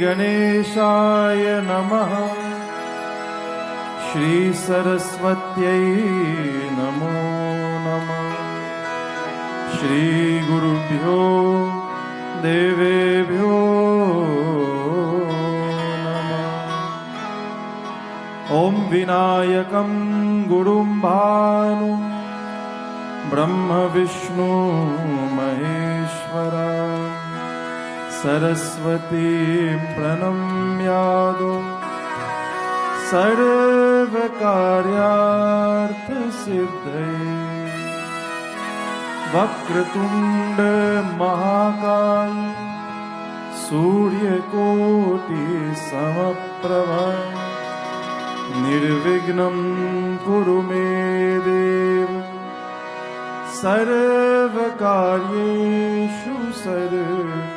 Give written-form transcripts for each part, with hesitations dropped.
गणेशाय नमः। श्री सरस्वत्यै नमो नमः। श्री गुरुभ्यो देवेभ्यो नमः। ओम विनायकं गुरुं भानु ब्रह्म विष्णु महेश्वरा सरस्वती प्रणम्यादो सर्वकार्यार्थसिद्धये। वक्रतुंड महाकाय सूर्यकोटि समप्रभा निर्विघ्नं कुरु मे देव सर्वकार्येषु सर्वदा।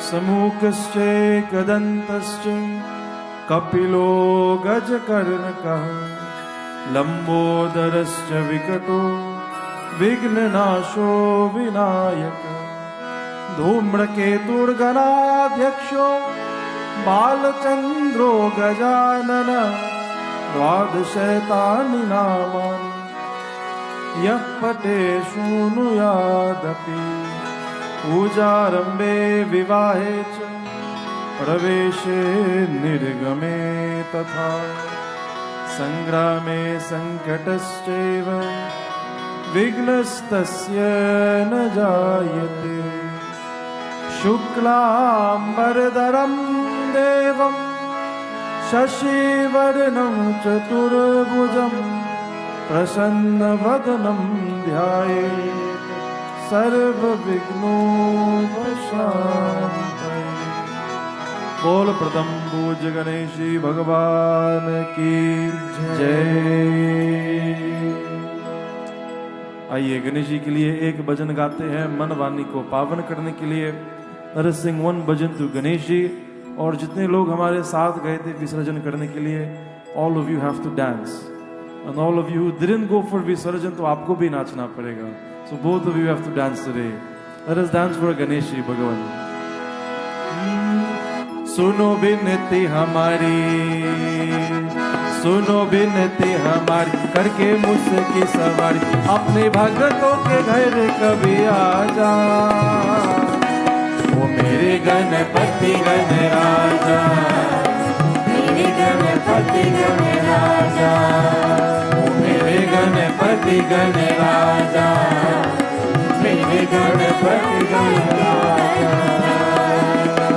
समूकश्चैकदन्तश्च कपिलो गजकर्णकः लंबोदरश्च विकटो विघ्ननाशो विनायकः। धूम्रकेतुर्गणाध्यक्षो बालचन्द्रो गजाननः द्वादशैतानि नामानि यः पठेत् शृणुयादपि। पूजारम्भे विवाहे च प्रवेशे निर्गमे तथा संग्रामे संकटश्चैव विघ्नस्तस्य न जायते। शुक्लाम्बरधरं देवं शशिवर्णं चतुर्भुजं प्रसन्नवदनं ध्यायेत् सर्वविघ्नोपशान्तये। बोल प्रथम पूज्य गणेशी भगवान की जय। आइए गणेश जी के लिए एक भजन गाते हैं मन वाणी को पावन करने के लिए। Narsingh Singh one bhajan to Ganesh ji. और जितने लोग हमारे साथ गए थे विसर्जन करने के लिए, all of you have to dance and all of you didn't go for visarjan, तो आपको भी नाचना पड़ेगा। So both of you have to dance today. Let us dance for Ganesh ji Bhagwan. सुनो बिनती हमारी, सुनो बिनती हमारी, करके मुझकी सवारी अपने भक्तों के घर कभी आ जा। वो मेरे गणपति गणराजा, मेरे गणपति गणराजा, वो मेरे गणपति गणराजा, मेरे गणपति गणराजा।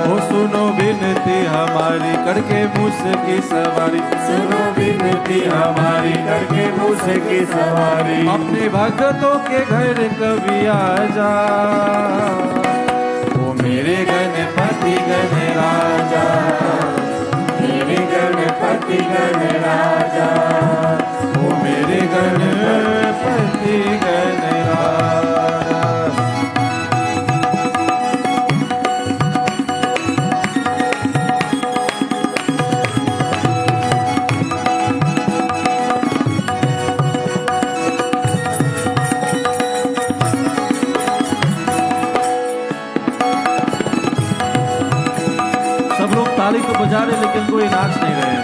वो सुनो बिनती हमारी, करके मुझकी सवारी, सुनो बिनती हमारी, करके मुझकी सवारी अपने भक्तों के घर कभी आ जा। वो मेरे गणपति गणराजा, मेरे गणपति गणराजा, वो मेरे गणपति गणराजा। ताली तो बजा रहे लेकिन कोई नाच नहीं रहे।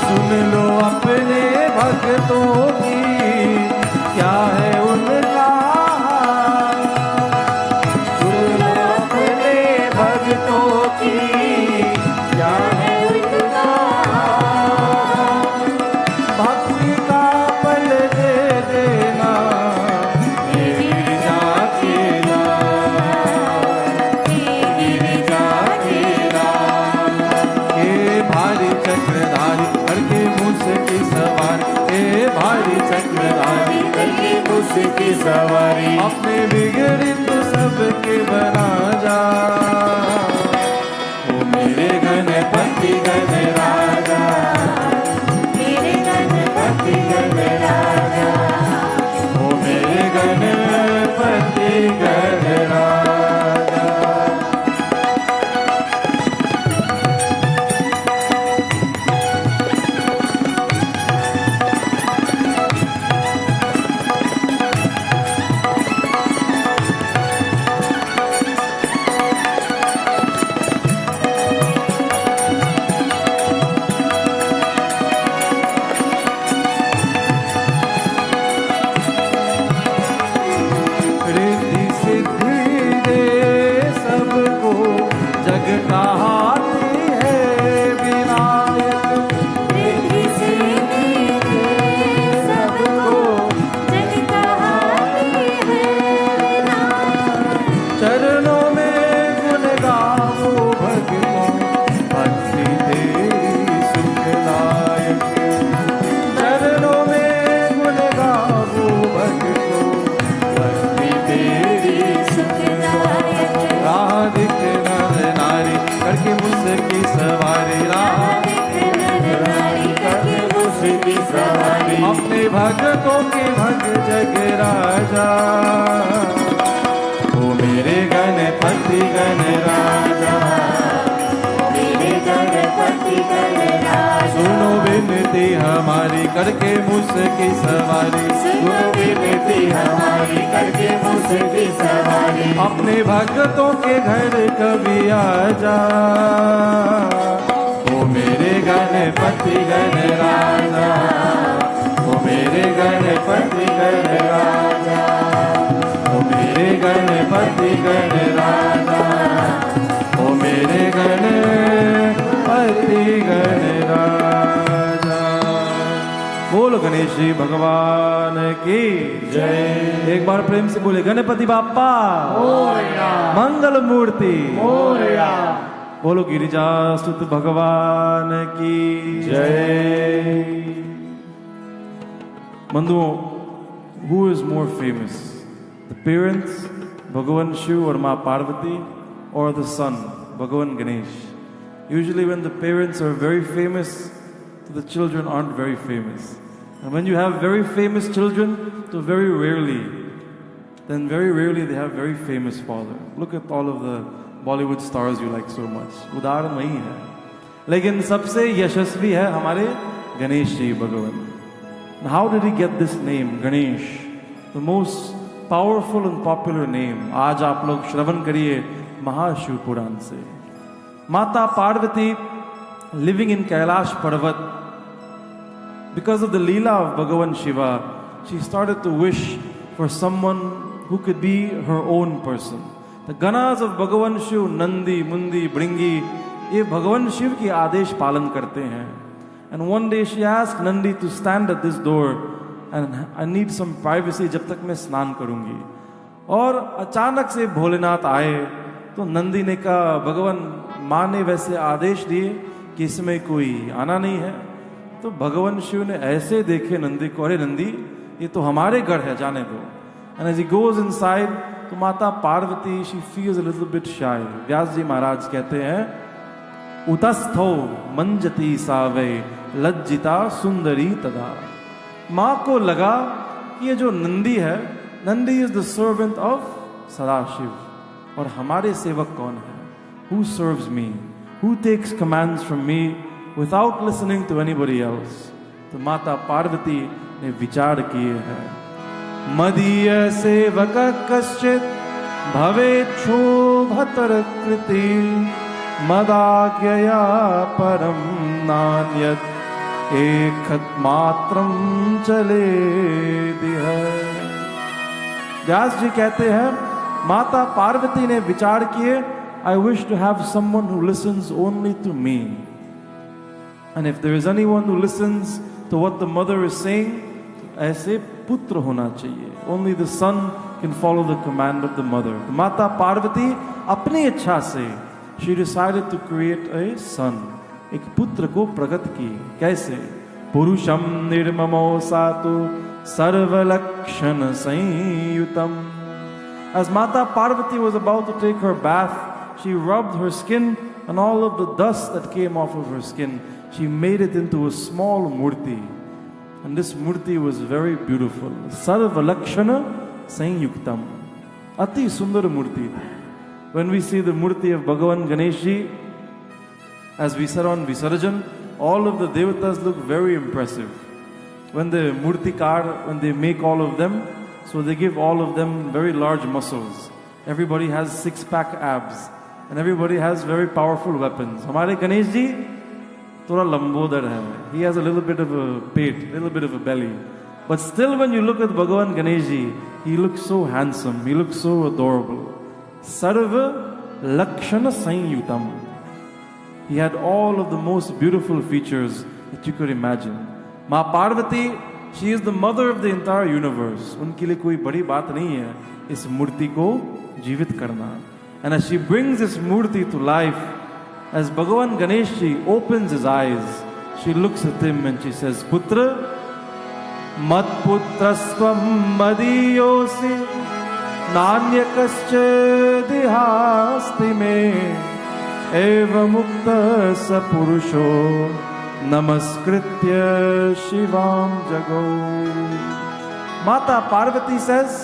सुन लो अपने भक्तों की क्या है उनका, सुन लो अपने भक्तों की की सवारी अपने बिगड़ी तो सबके बना जा। वो मेरे गणपति गणराजा, मेरे गणपति गणराजा, वो मेरे गणपति गणराजा। भक्तों के भग जग राजा, ओ मेरे गणपति गणराजा, मेरे गणपति गणराजा। सुनो विनती हमारी करके मुझकी सवारी, सुनो विनती हमारी करके मुझकी सवारी। अपने भक्तों के घर कभी आजा, ओ मेरे गणपति गणराजा, ओ मेरे गणपति गणराजा, ओ मेरे गणपति गणराजा, ओ मेरे गणपति गणराजा। बोलो गणेश जी भगवान की जय। एक बार प्रेम से बोले गणपति बाप्पा मोरया, मंगल मूर्ति। मोरया। बोलो गिरिजा सुत भगवान की जय। बंधुओं, who is more famous, the parents Bhagavan Shiv or Ma Parvati, or the son Bhagavan Ganesh? Usually when the parents are very famous, the children aren't very famous. And when you have very famous children, so very rarely they have very famous father. Look at all of the Bollywood stars you like so much. उदाहरण वही है, लेकिन सबसे यशस्वी है हमारे गणेश जी भगवान। How did he get this name, Ganesh? The most powerful and popular name. आज आप लोग श्रवण करिए महाशिव पुराण से। माता Parvati living in Kailash Parvat, because of the Leela of Bhagavan Shiva, she started to wish for someone who could be her own person. The ganas of Bhagavan Shiv, Nandi, Mundi, Bringi, ये भगवान शिव की आदेश पालन करते हैं। And one day she asked Nandi to stand at this door and I need some privacy जब तक मैं स्नान करूंगी। और अचानक से भोलेनाथ आए तो नंदी ने कहा, भगवान माँ ने वैसे आदेश दिए कि इसमें कोई आना नहीं है। तो भगवान शिव ने ऐसे देखे नंदी को, अरे नंदी ये तो हमारे घर है, जाने दो। And as he goes inside, तो माता Parvati she feels a little bit shy. व्यास जी महाराज कहते हैं, उतस्थो मंजती सावे लज्जिता सुंदरी तदा। माँ को लगा कि ये जो नंदी है, Nandi is the servant of Sadashiv, और हमारे सेवक कौन है? Who serves me? Who takes commands from me without listening to anybody else? तो माता पार्वती ने विचार किए हैं, मदीय सेवक कश्चित भवेच्छोभतर कृति, मदाज्ञया परम नान्यत् एकत मात्रम चले दिह। व्यास जी कहते हैं, माता पार्वती ने विचार किए, I wish to have someone who listens only to me. And if there is anyone who listens to what the mother is saying, ऐसे पुत्र होना चाहिए। Only the son can follow the command of the mother. तो माता पार्वती अपनी इच्छा से she decided to create a son, एक पुत्र को प्रकट की। कैसे? पुरुषम निर्ममो सातु सर्वलक्षण संयुतम। As Mata Parvati was about to take her bath, she rubbed her skin and all of the dust that came off of her skin, she made it into a small murti. And this murti was very beautiful. Sarvalakshana Sanyuktam. Ati sundar murti. When we see the murti of Bhagavan Ganeshji, as we said on Visarjan, all of the devatas look very impressive. When the murtikar, when they make all of them, so they give all of them very large muscles. Everybody has six-pack abs. And everybody has very powerful weapons. हमारे गणेश जी थोड़ा लंबोदर है. He has a little bit of a pate, a little bit of a belly. But still when you look at Bhagavan Ganeshji, he looks so handsome, he looks so adorable. Sarva Lakshana Sanyutam. He had all of the most beautiful features that you could imagine. Ma Parvati, she is the mother of the entire universe. उनके लिए कोई बड़ी बात नहीं है इस मूर्ति को जीवित करना. And as she brings this murti to life, as Bhagavan Ganeshji opens his eyes, she looks at him and she says, Putra, mat putrasvam madiyosi nanyakascha dihasti me eva mukta sapurusho नमस्कृत्य शिवां जगौ। माता Parvati says,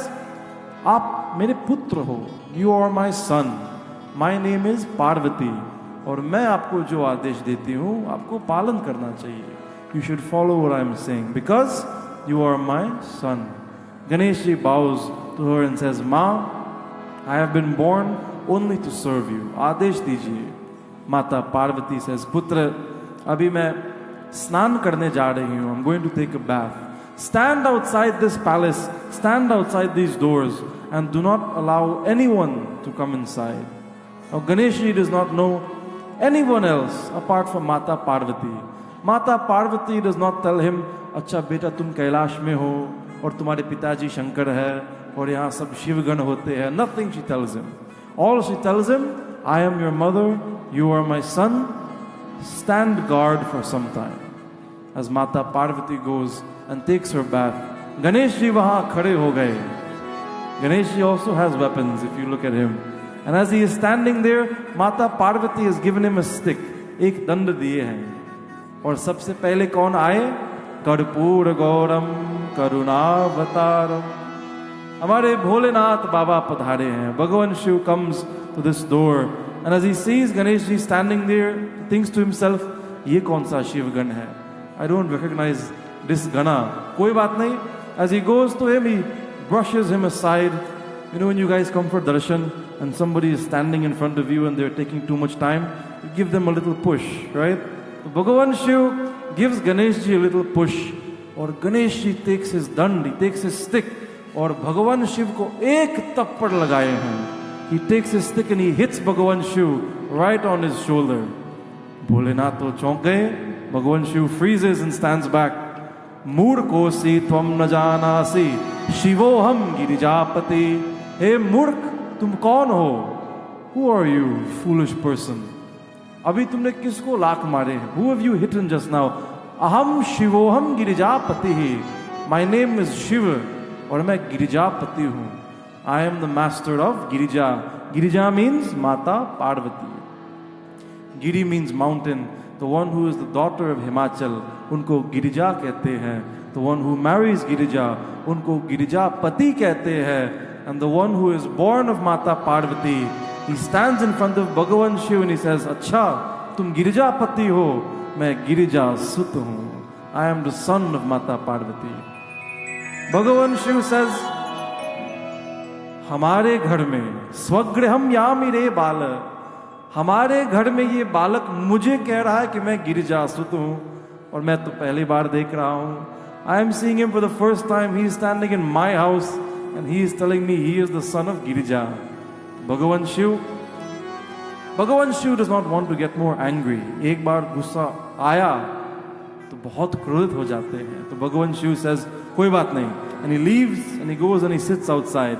आप मेरे पुत्र हो, you are my son, my name is Parvati, और मैं आपको जो आदेश देती हूँ आपको पालन करना चाहिए। You should follow what I am saying because you are my son. Ganesh ji bows to her and says, माँ, I have been born only to serve you. आदेश दीजिए। माता पार्वती says, पुत्र, अभी मैं स्नान करने जा रही हूँ। I'm going to take a bath. Stand outside this palace, stand outside these doors, and do not allow anyone to come inside. Now Ganesh ji does not know anyone else apart from Mata Parvati. Mata Parvati does not tell him, अच्छा बेटा तुम कैलाश में हो और तुम्हारे पिताजी शंकर है और यहाँ सब शिवगण होते हैं। Nothing she tells him. All she tells him, I am your mother, you are my son, stand guard for some time. As Mata Parvati goes and takes her bath, Ganesh ji वहाँ खड़े हो गए। Ganesh ji also has weapons if you look at him. And as he is standing there, Mata Parvati has given him a stick. एक दंड दिए हैं। और सबसे पहले कौन आए? कर्पूर गौरम करुणावतारम। हमारे भोलेनाथ बाबा पधारे हैं। भगवान Shiv comes to this door, and as he sees Ganesh ji standing there, he thinks to himself, ये कौन सा शिवगण है? I don't recognize this gana. कोई बात नहीं। As he goes to him, he brushes him aside. You know when you guys come for darshan and somebody is standing in front of you and they're taking too much time, you give them a little push, right? Bhagavan Shiv gives Ganesh ji a little push, और Ganesh ji takes his dand, he takes his stick, और भगवान शिव को एक थप्पड़ लगाए हैं। He takes his stick and he hits भगवान Shiv right on his shoulder. Bholenath तो चौंक गए। भगवान Shiv freezes and stands back. मूर्खोसी त्वम न जानासी शिवोहम गिरिजापति। हे मूर्ख, तुम कौन हो? Who are you, foolish person? अभी तुमने किसको लाख मारे? Who have you hit just now? अहम शिवोहम गिरिजापति ही। My name is Shiva, और मैं गिरिजापति हूँ। I am the master of Girija. Girija means माता पार्वती। गिरी means mountain. The one who is the daughter of Himachal, उनको गिरिजा कहते हैं। The one who marries Girija, उनको गिरिजापति कहते हैं। And the one who is born of Mata Parvati, he stands in front of Bhagavan Shiv and he says, अच्छा तुम गिरिजापति हो, मैं गिरिजा सुत हूँ। I am the son of Mata Parvati. Bhagavan Shiv says, हमारे घर में स्वगृहम यामि रे बाल, हमारे घर में ये बालक मुझे कह रहा है कि मैं गिरिजा सुत हूँ, और मैं तो पहली बार देख रहा हूँ। I am seeing him for the first time. He is standing in my house and he is telling me he is the son of Girija. Bhagavan Shiv does not want to get more angry. एक बार गुस्सा आया तो बहुत क्रोधित हो जाते हैं। तो Bhagavan Shiv says, कोई बात नहीं, and he leaves and he goes and he sits outside.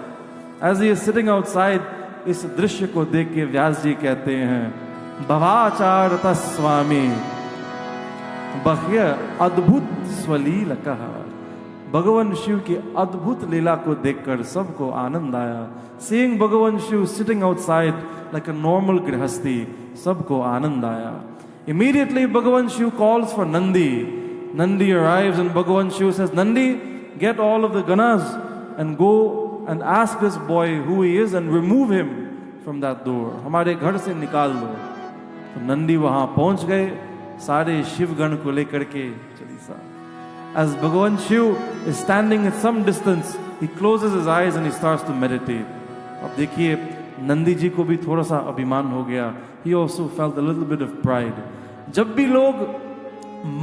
As he is sitting outside, इस दृश्य को देख के व्यास जी कहते हैं, भवाचारत स्वामी बह्य अद्भुत स्वलील कहा। भगवान शिव की अद्भुत लीला को देखकर सबको आनंद आया। Seeing भगवान Shiv sitting outside like a normal गृहस्थी, सबको आनंद आया। Immediately भगवान Shiv calls for Nandi. Nandi arrives and भगवान Shiv says, Nandi, get all of the ganas and go and ask this boy who he is and remove him from that door. हमारे घर से निकाल दो। तो नंदी वहां पहुंच गए सारे शिवगण को लेकर के। Chalisa. As Bhagavan Shiv is standing at some distance, he closes his eyes and he starts to meditate. अब देखिए नंदी जी को भी थोड़ा सा अभिमान हो गया। He also felt a little bit of pride. जब भी लोग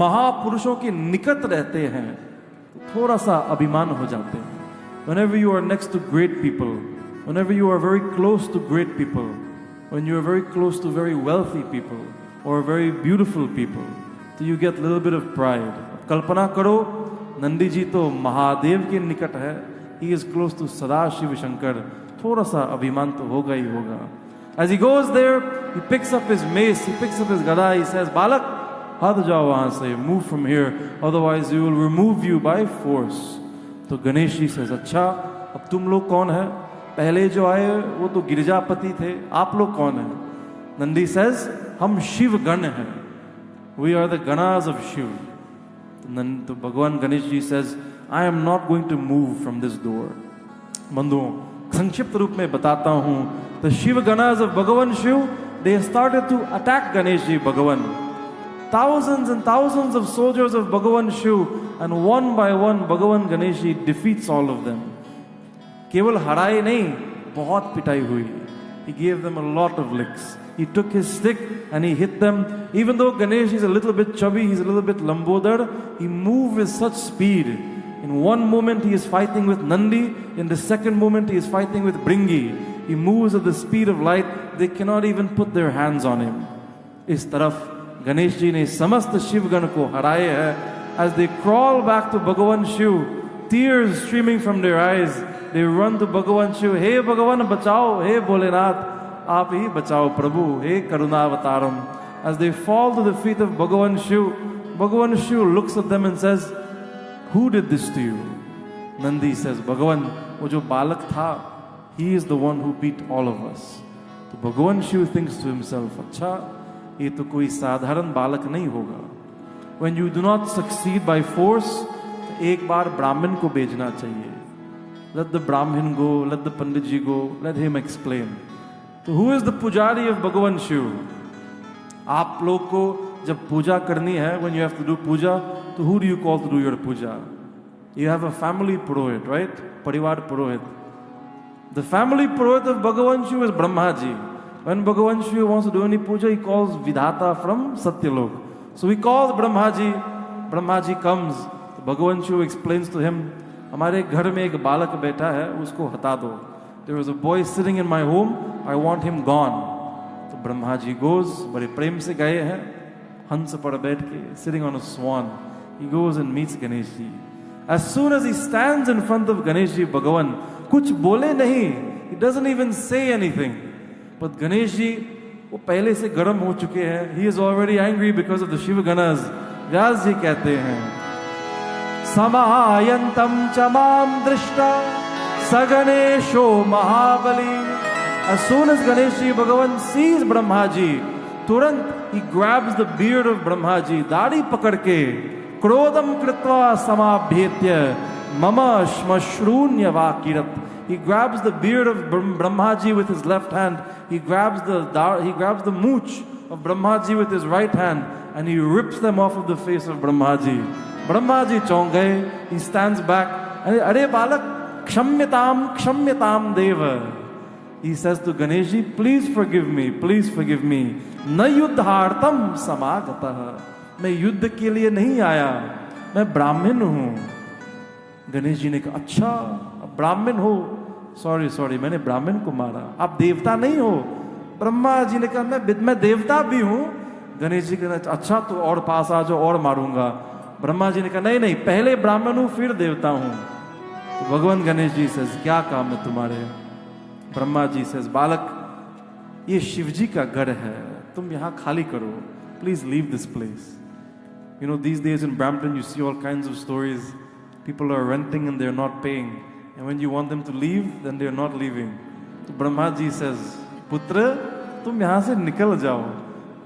महापुरुषों के निकट रहते हैं तो थोड़ा सा अभिमान हो जाते हैं। Whenever you are next to great people, whenever you are very close to great people, when you are very close to very wealthy people or very beautiful people, so you get a little bit of pride. कल्पना करो नंदी जी तो महादेव के निकट है, he is close to सदा शिव शंकर, थोड़ा सा अभिमान तो होगा ही होगा। As he goes there, he picks up his mace, he picks up his gada, he says, बालक हट जाओ वहां से, move from here, otherwise we will remove you by force. तो गणेश जी says, अच्छा अब तुम लोग कौन है? पहले जो आए वो तो गिरिजापति थे, आप लोग कौन हैं? नंदी says, हम शिव गण हैं। We are the ganas of Shiv. तो भगवान Ganesh ji says, I am not going to move from this door. बंधुओं, संक्षिप्त रूप में बताता हूँ, the Shiv ganas of Bhagavan Shiv, they started to attack Ganesh ji Bhagavan. Thousands and thousands of soldiers of Bhagavan Shiv, and one by one Bhagavan Ganesh ji defeats all of them. केवल हराए नहीं, बहुत पिटाई हुई. He gave them a lot of licks. He took his stick and he hit them. Even though Ganesh is a little bit chubby, he's a little bit lambodar, he moved with such speed. In one moment he is fighting with Nandi, in the second moment he is fighting with Bringi. He moves at the speed of light, they cannot even put their hands on him. इस तरफ गणेश जी ने समस्त शिवगण को हराए हैं. As they crawl back to Bhagavan Shiv, tears streaming from their eyes, they run to Bhagavan Shiv. Hey Bhagavan bachao, hey Bholenath, आप ही बचाओ प्रभु, हे करुणावतारम. As they fall to the feet of Bhagavan Shiv looks at them and says, who did this to you? Nandi says, Bhagavan, वो जो बालक था, he is the one who beat all of us. तो Bhagavan Shiv thinks to himself, अच्छा, ये तो कोई साधारण बालक नहीं होगा. When you do not succeed by force, तो एक बार ब्राह्मण को भेजना चाहिए. Let the Brahmin go, let the Pandit ji go, let him explain. तो who is the pujari of Bhagavan Shiv? आप लोग को जब पूजा करनी है, when you have to do puja, तो who do you call to do your puja? You have a family purohit, right? Parivar purohit. The family purohit of Bhagavan Shiv is Brahma ji. When Bhagavan Shiv wants to do any puja, he calls Vidhata from Satyalok. So he calls Brahma ji. Brahma ji comes. So Bhagavan Shiv explains to him, हमारे घर में एक बालक बैठा है, उसको हटा दो. There was a boy sitting in my home, I want him gone. तो ब्रह्मा जी goes, बड़े प्रेम से गए हैं, हंस पर बैठ के, sitting on a swan. He goes and meets Ganesh ji. As soon as he stands in front of Ganesh ji Bhagavan, कुछ बोले नहीं, he doesn't even say anything. But Ganesh ji, वो पहले से गर्म हो चुके हैं. He is already angry because of the Shiva Ganas. व्यास जी कहते हैं, समायंतम च माम दृष्टा सगणेशो महाबली. As soon as Ganesh ji Bhagavan sees Brahma ji, तुरंत he grabs the beard of Brahma ji, दाढ़ी पकड़ के, क्रोधम कृत्वा समाभ्येत्य मम श्मश्रून्य वाकिरत. He grabs the beard of Brahma ji with his left hand. He grabs the mooch of Brahma ji with his right hand, and he rips them off of the face of Brahma ji. Brahma ji चौंक गए. He stands back. अरे बालक, क्षम्यताम देव. He says to Ganesh ji, please forgive me, please forgive me. न युद्धार्थम समागतः. मैं युद्ध के लिए नहीं आया, मैं ब्राह्मण हूँ. गणेश जी ने कहा, अच्छा अब ब्राह्मण हो. सॉरी मैंने ब्राह्मण को मारा, आप देवता नहीं हो. ब्रह्मा जी ने कहा, मैं देवता भी हूँ. गणेश जी कहना, अच्छा तो और पास आ जाओ और मारूंगा. ब्रह्मा जी ने कहा, नहीं पहले ब्राह्मण हूँ फिर देवता हूँ. तो भगवान गणेश जी सेज, क्या काम है तुम्हारे? ब्रह्मा जी सेज, बालक, ये शिव जी का घर है, तुम यहाँ खाली करो. Please leave this place. You know, these days in Brampton you see all kinds of stories. People are renting and they're not paying, and when you want them to leave, then they're not leaving. तो Brahma ji says, पुत्र तुम यहाँ से निकल जाओ.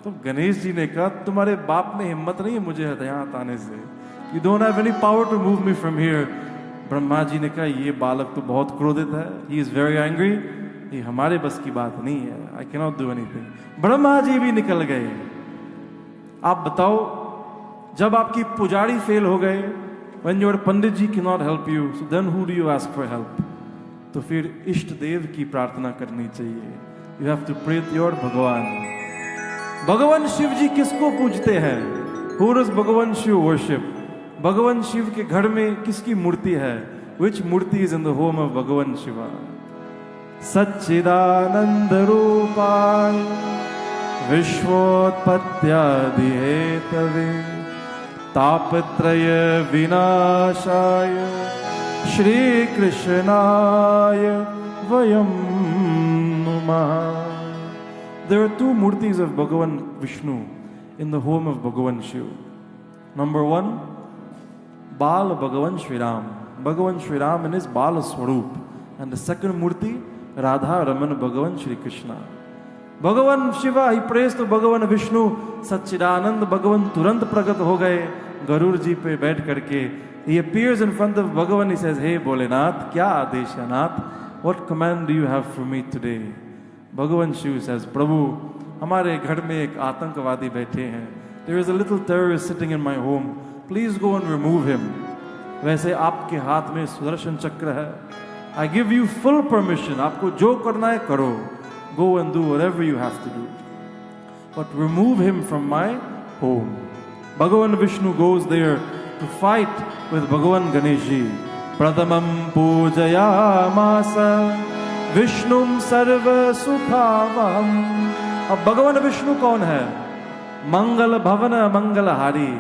तो गणेश जी ने कहा, तुम्हारे बाप में हिम्मत नहीं है मुझे यहाँ आने से. You don't have any power to move me from here. Brahma ji ने कहा, ये बालक तो बहुत क्रोधित है. He is very angry. ये हमारे बस की बात नहीं है. I cannot do anything. Brahma ji भी निकल गए. आप बताओ, जब आपकी पुजारी फेल हो गए, when your Pandit ji cannot help you, so then who do you ask for help? तो फिर इष्ट देव की प्रार्थना करनी चाहिए. You have to pray to your भगवान. भगवान शिव जी किसको पूजते हैं? Who does भगवान शिव worship? भगवान शिव के घर में किसकी मूर्ति है? Which Murthy is in the home of भगवान शिवा? सच्चिदानंद रूपाय विश्वोत्पत्त्यादि हेतवे तापत्रय विनाशाय श्री कृष्णाय वयम नमः. There are two murtis of Bhagavan Vishnu in the home of Bhagavan Shiva. Number one, Bal Bhagavan Shri Ram. Bhagavan Shri Ram in his Bal Swarup. And the second murti, Radha Raman Bhagavan Shri Krishna. भगवान शिवा ही press तो भगवान विष्णु सच्चिदानंद भगवान तुरंत प्रकट हो गए गरुड़ जी पे बैठ करके। He appears in front of Bhagavan. He says, "Hey Bholenath, क्या आदेश है नाथ? What command do you have for me today?" भगवान शिव says, प्रभु हमारे घर में एक आतंकवादी बैठे हैं। There is a little terrorist sitting in my home. Please go and remove him. वैसे आपके हाथ में सुदर्शन चक्र है। I give you full permission. आपको जो करना है करो। Go and do whatever you have to do. But remove him from my home. Bhagavan Vishnu goes there to fight with Bhagavan Ganesh ji. Pradhamam pujayamasa Vishnum sarva sukhavam. अब भगवान विष्णु कौन है? मंगल भवन मंगलहारी,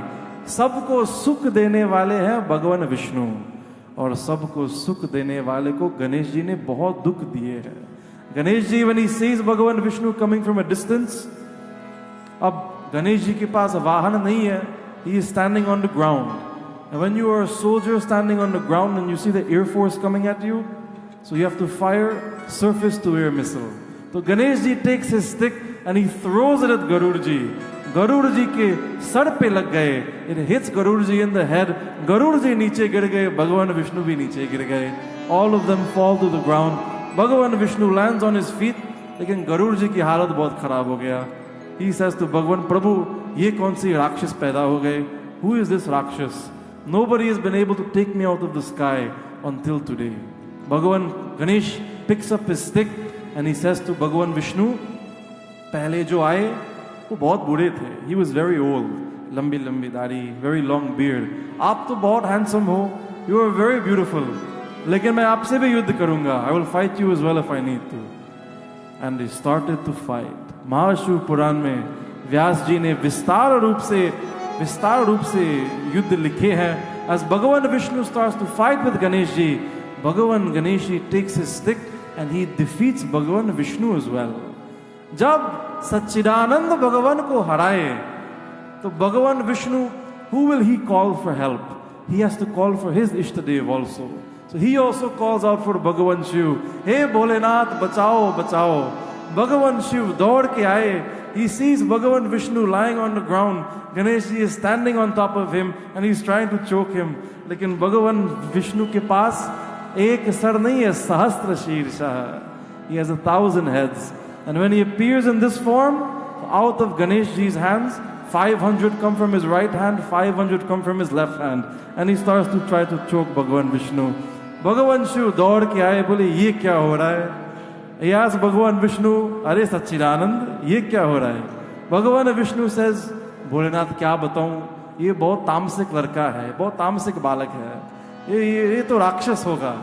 सबको सुख देने वाले हैं भगवान विष्णु। और सबको सुख देने वाले को गणेश जी ने बहुत दुख दिए हैं। Ganesh ji when he sees भगवान Vishnu coming from a distance, अब गणेश जी के पास वाहन नहीं है, he is standing on the ground. And when you are a soldier standing on the ground and you see the air force coming at you, so you have to fire surface to air missile. तो Ganesh ji takes his stick and he throws it at Garuda जी। गरुड़ जी के sir पे लग गए। It hits Garuda ji in the head. Garuda जी नीचे गिर गए, भगवान विष्णु भी नीचे गिर गए। All of them fall to the ground. भगवान Vishnu lands on his feet, लेकिन गरुड़ जी की हालत बहुत खराब हो गया। He says to भगवान प्रभु, ये कौन सी राक्षस पैदा हो गए? Who is this राक्षस? Nobody has been able to take me out of the sky until today. भगवान Ganesh picks up his stick and he says to भगवान विष्णु, पहले जो आए वो बहुत बूढ़े थे। He was very old, लंबी लंबी दाढ़ी, very long beard. आप तो बहुत handsome हो, you are very beautiful. लेकिन मैं आपसे भी युद्ध करूंगा। I will fight you as well if I need to. And they started to fight. महाशिव पुराण में व्यास जी ने विस्तार रूप से युद्ध लिखे हैं। As भगवान Vishnu starts to fight with Ganesh ji, भगवान Ganesh ji takes his stick and he defeats भगवान विष्णु as well. जब सच्चिदानंद भगवान को हराए तो भगवान Vishnu, who will he call for help? He has to call for his Ishtadev also. So he also calls out for भगवान शिव, हे भोलेनाथ बचाओ बचाओ। भगवान शिव दौड़ के आए। He sees भगवान Vishnu lying on the ground. Ganesh ji is standing on top of him and he's trying to choke him. लेकिन भगवान विष्णु के पास एक सर नहीं है, सहस्त्र शीर्षः। He has 1,000 heads. And when he appears in this form, out of Ganesh ji's hands, 500 come from his right hand, 500 come from his left hand. And he starts to try to choke Bhagavan Vishnu. Bhagavan Shiv दौड़ के आए, बोले ये क्या हो रहा है? He asks Bhagavan Vishnu, अरे सच्चिदानंद ये क्या हो रहा है? भगवान विष्णु says, भोलेनाथ क्या बताऊं, ये बहुत तामसिक लड़का है, बहुत तामसिक बालक है, ये तो राक्षस होगा।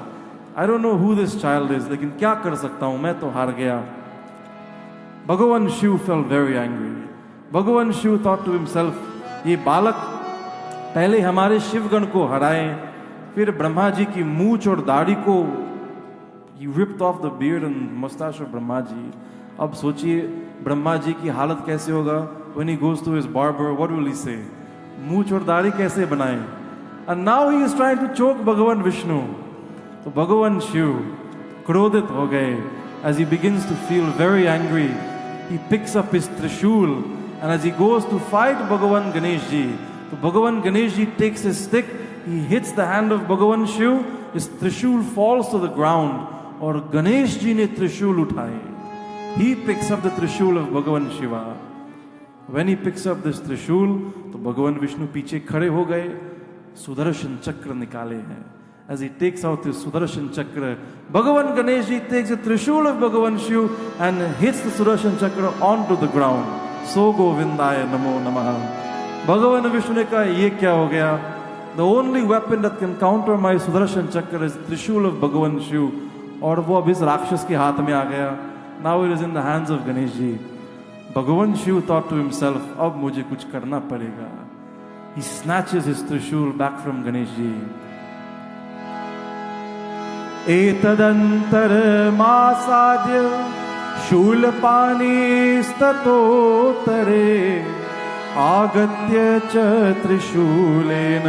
I don't know who this child is, लेकिन क्या कर सकता हूं, मैं तो हार गया। भगवान शिव felt very angry. भगवान शिव thought to himself, ये बालक पहले हमारे शिवगण को हराए, फिर ब्रह्मा जी की मूंछ और दाढ़ी को he ripped off the beard and mustache of Brahma ji. अब सोचिए ब्रह्मा जी की हालत कैसे होगा। When he goes to his barber, what will he say? मूंछ और दाढ़ी कैसे बनाए? And now he is trying to choke भगवान विष्णु। तो भगवान शिव क्रोधित हो गए। As he begins to feel very angry, he picks up his Trishul, and as he goes to fight Bhagavan Ganesh ji, so Bhagavan Ganesh ji takes his stick, he hits the hand of Bhagavan Shiv, his Trishul falls to the ground, और गणेश जी ने त्रिशूल उठाए। He picks up the Trishul of Bhagavan Shiva. When he picks up this Trishul, तो भगवान विष्णु पीछे खड़े हो गए, सुदर्शन चक्र निकाले हैं। As he takes out his Sudarshan Chakra, Bhagavan Ganesh ji takes the Trishul of Bhagavan Shiv and hits the Sudarshan Chakra onto the ground. So Govindaya Namo Namaha. Bhagavan Vishnu ne kaha, ye kya ho gaya? The only weapon that can counter my Sudarshan Chakra is Trishul of Bhagavan Shiv. और वो अब इस राक्षस के हाथ में आ गया। Now it is in the hands of Ganesh ji. Bhagavan Shiv thought to himself, अब मुझे कुछ करना पड़ेगा। He snatches his Trishul back from Ganesh ji. एतदंतर मासाद्य शूलपाणिस्ततोत्तरे आगत्य च त्रिशूलेन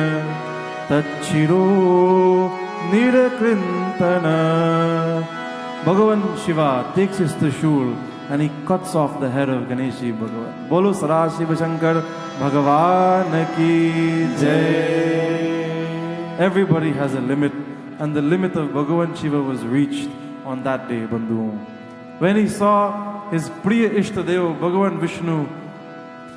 तच्छिरो निरकृन्तन. Bhagavan Shiva takes his Trishul and he cuts off the head of Ganeshi Bhagavan. Bolo Sara Shiva Shankar Bhagavan ki jai. Everybody has a limit, and the limit of Bhagavan Shiva was reached on that day, Bandhu. When he saw his Priya Ishtadev, Bhagavan Vishnu,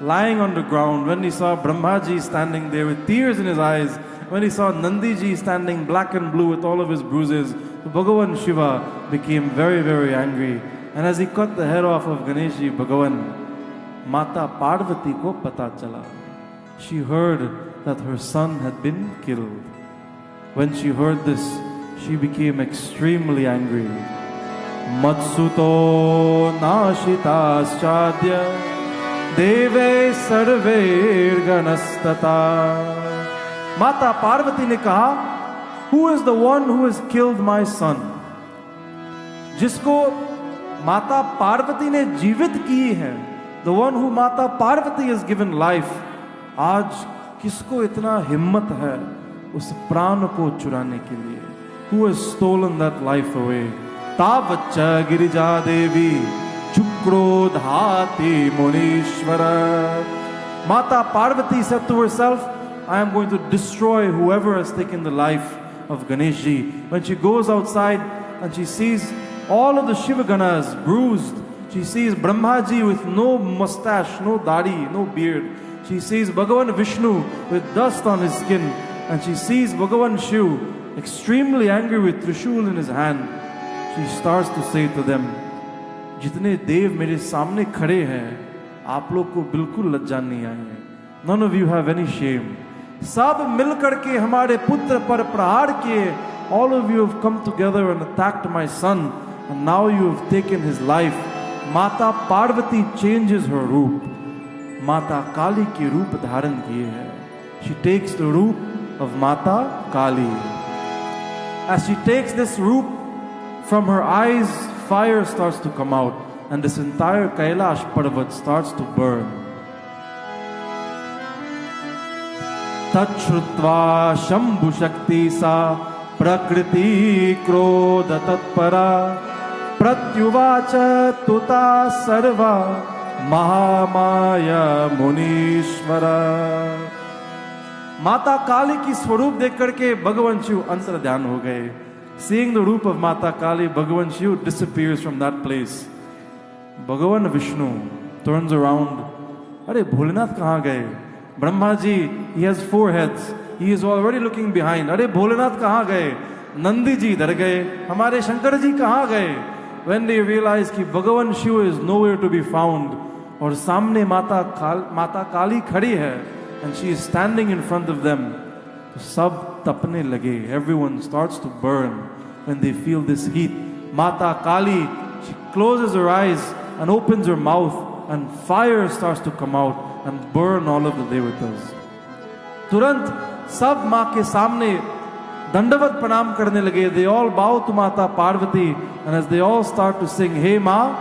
lying on the ground, when he saw Brahmaji standing there with tears in his eyes, when he saw Nandiji standing black and blue with all of his bruises, Bhagavan Shiva became very, very angry. And as he cut the head off of Ganeshi Bhagavan, Mata Parvati ko pata chala. She heard that her son had been killed. When she heard this, she became extremely angry. Matsuto nashitaschadya Deve sarver ganastata. Mata Parvati ne kaha, who is the one who has killed my son? Jisko Mata Parvati ne जीवित की है, the one who Mata Parvati has given life, आज किसको इतना हिम्मत है उस प्राण को चुराने के लिए? Who has stolen that life away? तावच्च Girija Devi Chukrodhati Munishvara. Mata Parvati said to herself, I am going to destroy whoever has taken the life of Ganeshji. When she goes outside and she sees all of the Shivaganas bruised, she sees Brahmaji with no mustache, no dadi, no beard. She sees Bhagavan Vishnu with dust on his skin, and she sees Bhagavan Shiv extremely angry with Trishul in his hand. She starts to say to them, जितने देव मेरे सामने खड़े हैं, आप लोग को बिल्कुल लज्जा नहीं आई है. None of you have any shame. सब मिलकर के हमारे पुत्र पर प्रहार किए. All of you have come together and attacked my son, and now you have taken his life. Mata Parvati changes her roop. Mata Kali की रूप धारण किए है. She takes the roop of Mata Kali. As she takes this roop, from her eyes fire starts to come out, and this entire Kailash Parvat starts to burn. Tachrutva Shambhu Shakti Sa Prakriti Krodha Tatpara Pratyuvacha Tuta Sarva Mahamaya Munishvara. Mata Kali की स्वरूप देख करके भगवान शिव अंतर ध्यान हो गए. Seeing the roop of Mata Kali, Bhagavan Shiv disappears from that place. Bhagavan Vishnu turns around. Arey Bholenath kahan gaye? Brahma ji, he has 4 heads. He is already looking behind. Arey Bholenath kahan gaye? Nandi ji idhar gaye. Hamare Shankar ji kahan gaye? When they realize कि Bhagavan Shiv is nowhere to be found, और सामने Mata Kali खड़ी है, and she is standing in front of them, सब tapne lage. Everyone starts to burn when they feel this heat. Mata Kali, she closes her eyes and opens her mouth, and fire starts to come out and burn all of the devatas. Turant sab maa ke samne dandavat pranam karne lage. They all bow to Mata Parvati, and as they all start to sing, Hey Ma,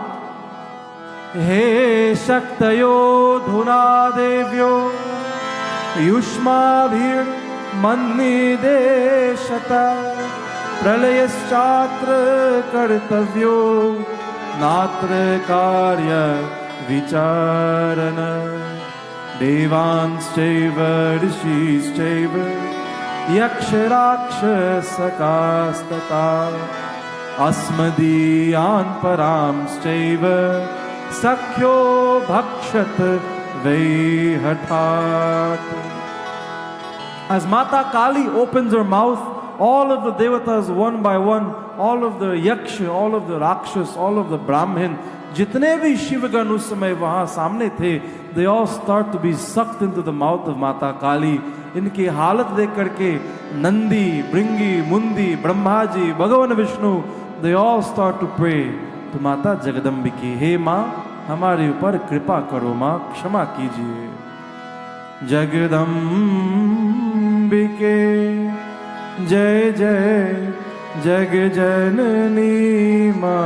Hey Shaktayo Dhuna Devyo Yushma Bhir Manideshata Pralayashchatra Kartavyo Natra Karya Vicharana Devanschaiva Rishishchaiva Yaksharakshasakastata Asmadiyan Paramschaiva Sakhyo Bhakshat Vaihatat. As Mata Kali opens her mouth, all of the devatas one by one, all of the yaksha, all of the rakshas, all of the brahmin, jitne bhi Shivagan us samay wahan samne the, they all start to be sucked into the mouth of Mata Kali. Inki halat dekh karke Nandi, Bringi, Mundi, Brahmaji, Bhagavan Vishnu, they all start to pray to Mata Jagadambiki. Hey Ma, hamare upar kripa karo Ma, kshama kijiye. Jagadambike Jai Jai Jagjanani Ma.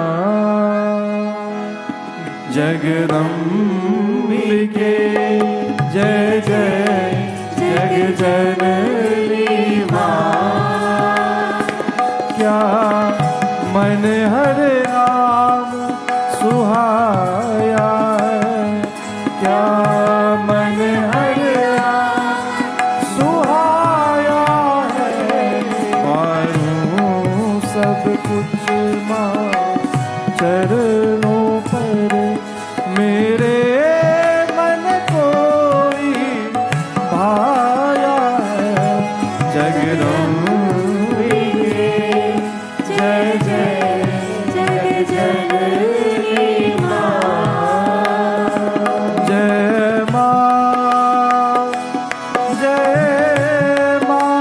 Jagadambike Jai Jai Jagjanani Ma. Kya man har naam suha क्या मन हरिया सुहाया है, मारूं सब कुछ मां चरणों पर, मेरे मन कोई भाया है, जगदम्बे जय जय जय जननी मां। जय मां, जय मां,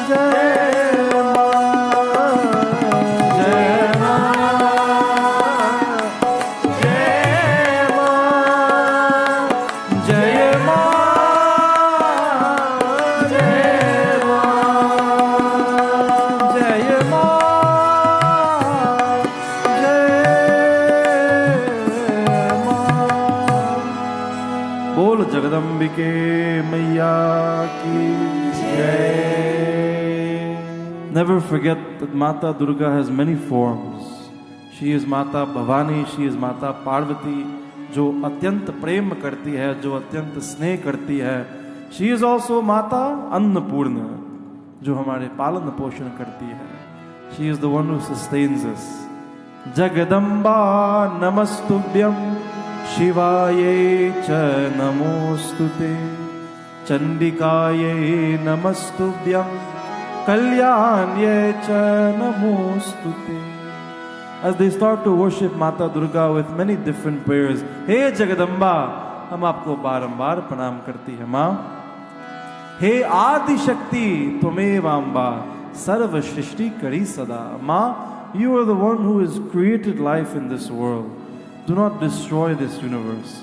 जय मां, जय मां, जय मां, जय मां, जय मां, जय मां, जय मां, जय मां। बोल जगदम्बिके मैया की जय। Never forget that Mata Durga has many forms. She is Mata Bhavani, she is Mata Parvati, जो अत्यंत प्रेम करती है, जो अत्यंत स्नेह करती है. She is also Mata Annapurna, जो हमारे पालन पोषण करती है. She is the one who sustains us. Jagadamba Namastubhyam Shivaye cha Namostute Chandikaye Namastubhyam Kalyanye cha Namostute. As they start to worship Mata Durga with many different prayers, हे जगदम्बा, हम आपको बारंबार प्रणाम करती है माँ. हे आदि शक्ति त्वमेव अम्बा, सर्व सृष्टि करी सदा. माँ, you are the one who has created life in this world. Do not destroy this universe.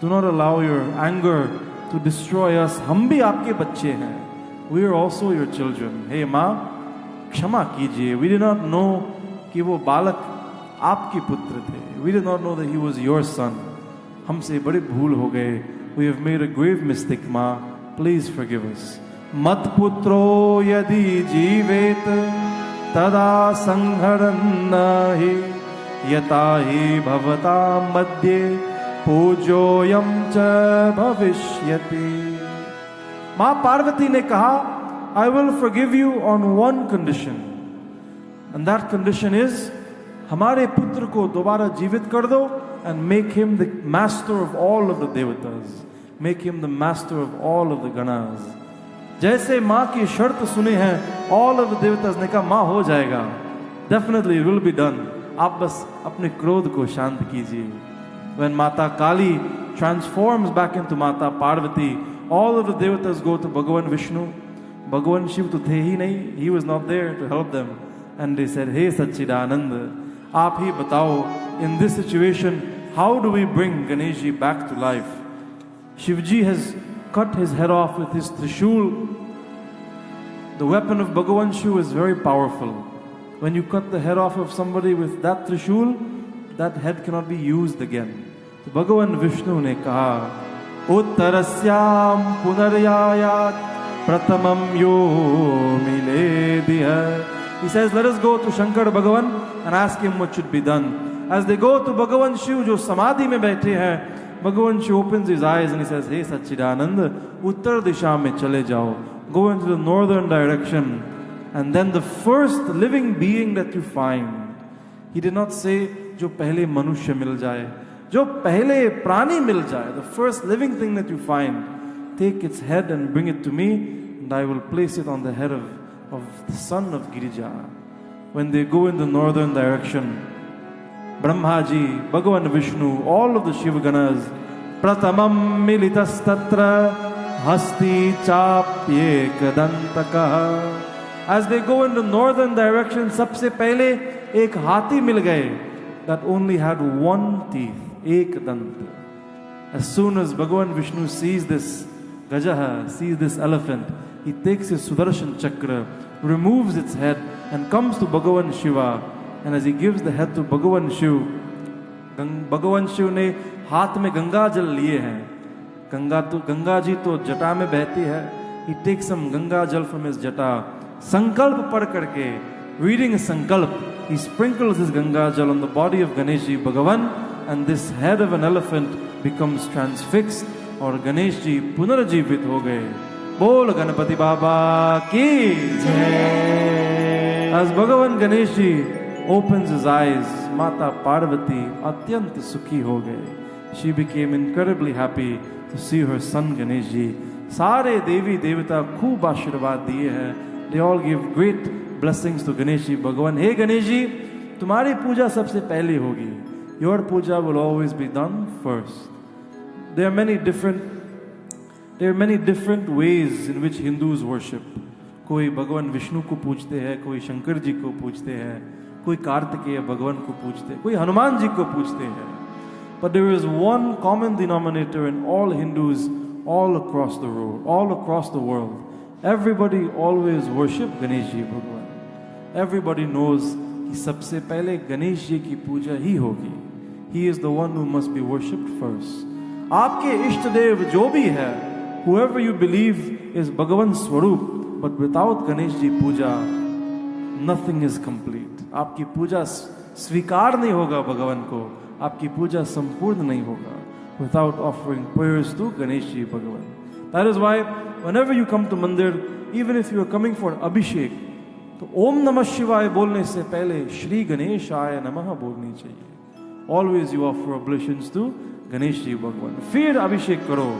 Do not allow your anger to destroy us. हम भी आपके बच्चे हैं. We are also your children. हे माँ, क्षमा कीजिए. We did not know कि वो बालक आपके पुत्र थे. We did not know that he was your son. हमसे बड़ी भूल हो गए. We have made a grave mistake, माँ. Please forgive us. मत पुत्रो यदि जीवेत तदा संहरन् हि यता हि भवता मध्ये पूज्योऽयं च भविष्यति. माँ पार्वती ने कहा, I will forgive you on one condition, and that condition is, हमारे पुत्र को दोबारा जीवित कर दो and make him the master of all of the devatas, make him the master of all of the ganas. जैसे माँ की शर्त सुने हैं, all of the devatas ने कहा माँ हो जाएगा, definitely it will be done. आप बस अपने क्रोध को शांत कीजिए. When Mata Kali transforms back into Mata Parvati, all of the devatas go to Bhagavan Vishnu. Bhagavan Shiv तो थे ही नहीं, he was not there to help them, and they said, हे सच्चिदानंद, आप ही बताओ, in this situation, how do we bring Ganeshji back to life? Shivji has cut his head off with his Trishul. The weapon of Bhagavan Shiv is very powerful. When you cut the head off of somebody with that Trishul, that head cannot be used again. तो भगवान विष्णु ने कहा, उत्तरस्याम पुनर्यायात pratamam yo miledya. He says, let us go to Shankar Bhagavan and ask him what should be done. As they go to Bhagavan Shiv, जो समाधि में बैठे हैं, Bhagavan Shiv opens his eyes and he says, hey Satchidanand, उत्तर दिशा में चले जाओ. Go into the northern direction. And then the first living being that you find, he did not say, जो पहले मनुष्य मिल जाए, जो पहले प्राणी मिल जाए, the first living thing that you find, take its head and bring it to me, and I will place it on the head of the son of Girija. When they go in the northern direction, Brahma ji, Bhagavan Vishnu, all of the Shiva Ganas, Pratamam militas tatra hasti chapye kadantaka. As they go in the northern direction, सबसे पहले एक हाथी मिल गए that only had one teeth, एक दंत. As soon as Bhagavan Vishnu sees this Gajaha, sees this elephant, he takes his Sudarshan Chakra, removes its head and comes to Bhagavan Shiva. And as he gives the head to Bhagavan Shiv, Bhagavan Shiv ने हाथ में गंगा जल लिए हैं. गंगा जी तो जटा में बहती है. He takes some गंगा जल from his jata. संकल्प पढ़ करके, reading a संकल्प, he sprinkles his Ganga Jal on the body of Ganesh Ji Bhagavan, and this head of an elephant becomes transfixed और गणेश जी पुनर्जीवित हो गए। बोल गणपति बाबा की जय। As Bhagavan Ganesh Ji opens his eyes, माता पार्वती अत्यंत सुखी हो गए। She became incredibly happy to see her son Ganesh Ji. सारे देवी देवता खूब आशीर्वाद दिए हैं। They all give great blessings to Ganesh Ji Bhagavan. हे गणेश जी, तुम्हारी पूजा सबसे पहले होगी। Your puja will always be done first. There are many different ways in which Hindus worship. कोई भगवान विष्णु को पूजते हैं, कोई शंकर जी को पूजते हैं, कोई कार्तिकेय भगवान को पूजते हैं, कोई हनुमान जी को पूजते हैं। But there is one common denominator in all Hindus all across the world. Everybody always worship Ganesh Ji Bhagavan. Everybody knows कि सबसे पहले गणेश जी की पूजा ही होगी। He is the one who must be worshipped first. आपके इष्ट देव जो भी है, whoever you believe is Bhagavan Swarup, but without Ganesh Ji Puja, nothing is complete. आपकी पूजा स्वीकार नहीं होगा भगवान को, आपकी पूजा संपूर्ण नहीं होगा without offering prayers to Ganesh Ji Bhagavan. That is why whenever you come to mandir, even if you are coming for abhishek, तो ओम नमः शिवाय बोलने से पहले श्री गणेशाय नमः बोलनी चाहिए। Always you offer oblations to Ganesh Ji Bhagavan. फिर अभिषेक करो,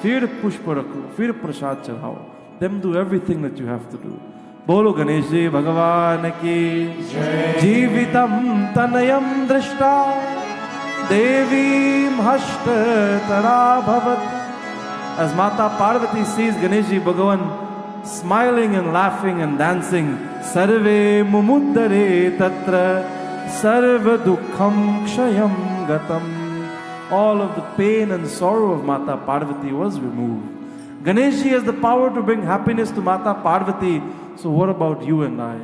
फिर पुष्प रखो, फिर प्रसाद चढ़ाओ। Then do everything that you have to do. बोलो गणेश जी भगवान की जीवितम तनयम दृष्टा देवीम हष्टतरा भवत। As Mata Parvati sees Ganesh Ji Bhagavan smiling and laughing and dancing, sarve mumuddare tatra sarva dukkham kshayam gatam. All of the pain and sorrow of Mata Parvati was removed. Ganesh Ji has the power to bring happiness to Mata Parvati. So what about you and I?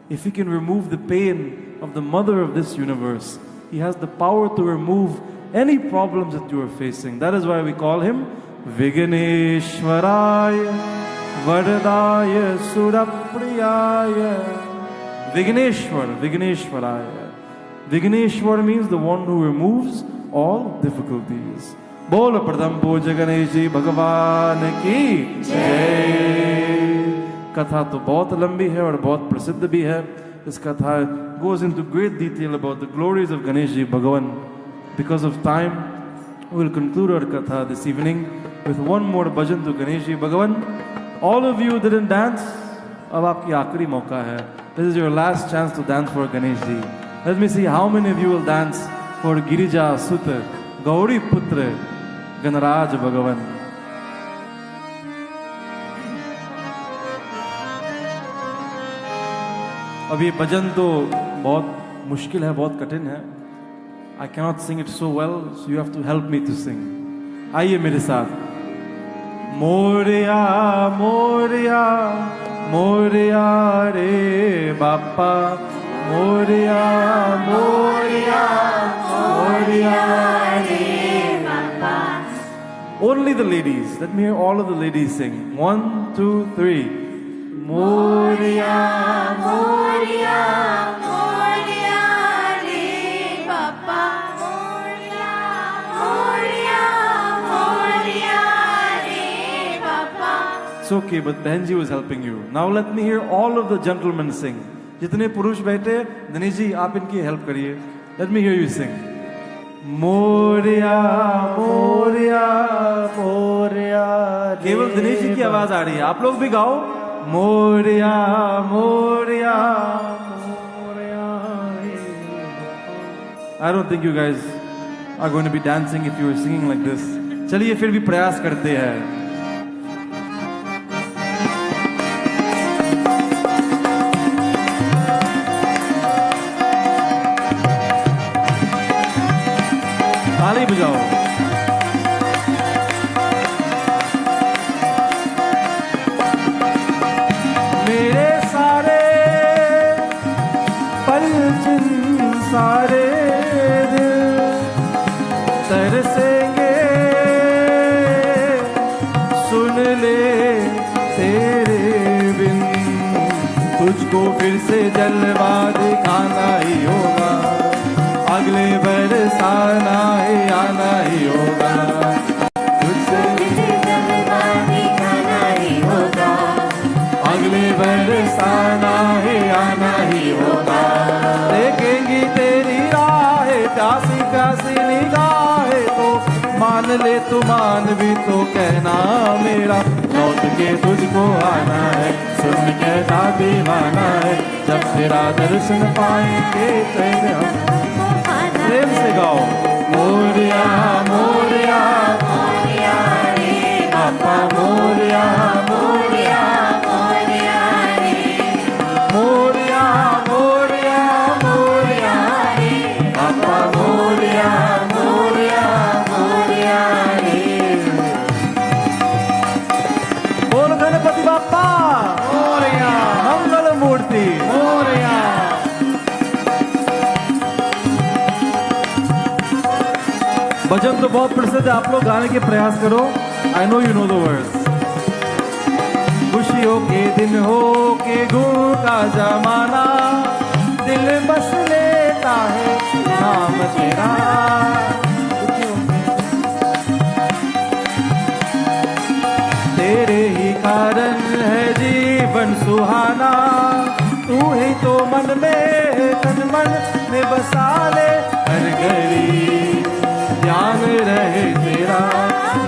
If he can remove the pain of the mother of this universe, he has the power to remove any problems that you are facing. That is why we call him Vigneshwaraya Vardaya Surapriyaya. Vigneshwaraya. Vigneshwar means the one who removes all difficulties. बोलो प्रथम पूज्य गणेश जी भगवान की जय। कथा तो बहुत लंबी है और बहुत प्रसिद्ध भी है। This कथा goes into great detail about the glories of Ganesh Ji Bhagavan. Because of time, we will conclude our katha this evening with one more bhajan to Ganesh Ji Bhagavan. All of you didn't dance, अब आपकी आखिरी मौका है. This is your last chance to dance for Ganesh Ji. Let me see how many of you will dance for Girija Suta, Gauri Putra, Ganaraj Bhagavan. अब ये भजन तो बहुत मुश्किल है, बहुत कठिन है. I cannot sing it so well, so you have to help me to sing. आइए मेरे साथ. मोरिया मोरिया मोरिया रे बापा, मोरिया मोरिया मोरिया रे बापा. Only the ladies. Let me hear all of the ladies sing. 1, 2, 3. Moriya Moriya Moriya रे बापा, मोरिया मोरिया मोरिया रे बापा. It's okay, but Benji was helping you. Now let me hear all of the gentlemen sing. जितने पुरुष बैठे, दिनेश जी आप इनकी हेल्प करिए. Let me hear you sing. Moriya Moriya Moriya. केवल दिनेश जी की आवाज आ रही है, आप लोग भी गाओ. Moriya Moriya Moriya. I don't think you guys are going to be dancing if you are singing like this. चलिए फिर भी प्रयास करते हैं. ताली बजाओ. मेरे सारे पलचिन सारे दिल तरसेंगे, सुन ले तेरे बिन तुझको फिर से जलवा दिखाना बरसाना है आना ही होगा, तुझसे अगले बरसाना है आना ही होगा। देखेंगी तेरी राहें प्यासी प्यासी निगाहें तो मान ले तू मान भी तो कहना मेरा, लौट के तुझको आना है सुन कहता दीवाना है, जब तेरा दर्शन पाएंगे तेरे हम। प्रेम से गाओ मोरिया मोरिया मोरिया रे बापा मोरिया मोरिया मोरिया रे, मोरिया मोरिया मोरिया रे बापा मोरिया मोरिया मोरिया रे। बोल गणपति बापा मोरिया, मंगल मूर्ति मोरिया। भजन तो बहुत प्रसिद्ध है, आप लोग गाने के प्रयास करो। I know you know the words. खुशियों के दिन हो के गुण का जमाना, दिल बस लेता है नाम तेरा। तेरे ही कारण है जीवन सुहाना, तू ही तो मन में तन मन में बसा ले हर घड़ी, ध्यान रहे तेरा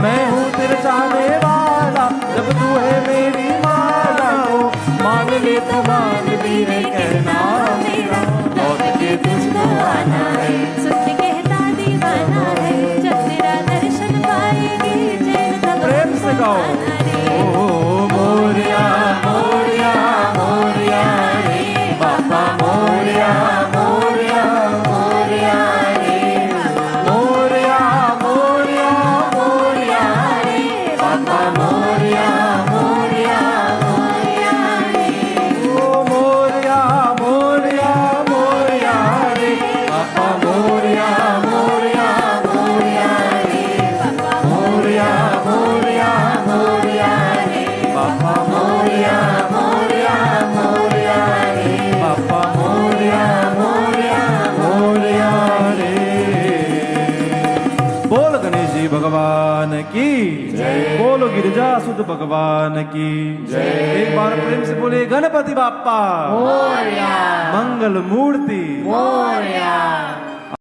मैं हूँ तेरे चाहने वाला, जब तू है मेरी माला को मान ले तो मान भी है कहना मेरा, लौट के तुझको आना है सुन के कहता दीवाना है, जब तेरा दर्शन पाएंगे चैन तब प्रेम से गाओ ओ मोरिया मोरिया मोरिया रे बापा मोरिया मोरिया मोरिया रे, मोरिया मोरिया मोरिया रे बापा मोरिया मोरिया मोरिया रे, ओ मोरिया मोरिया मोरिया रे बापा मोरिया मोरिया मोरिया रे, मोरिया मोरिया मोरिया रे बापा मोरिया मोरिया मोरिया रे, बापा मोरिया मोरिया मोरिया रे। बोल गणेश जी भगवान की जय, बोलो गिरिजा सुध भगवान की जय। एक बार प्रेम से बोले गणपति बाप्पा मोरिया, मंगल मूर्ति मोरिया।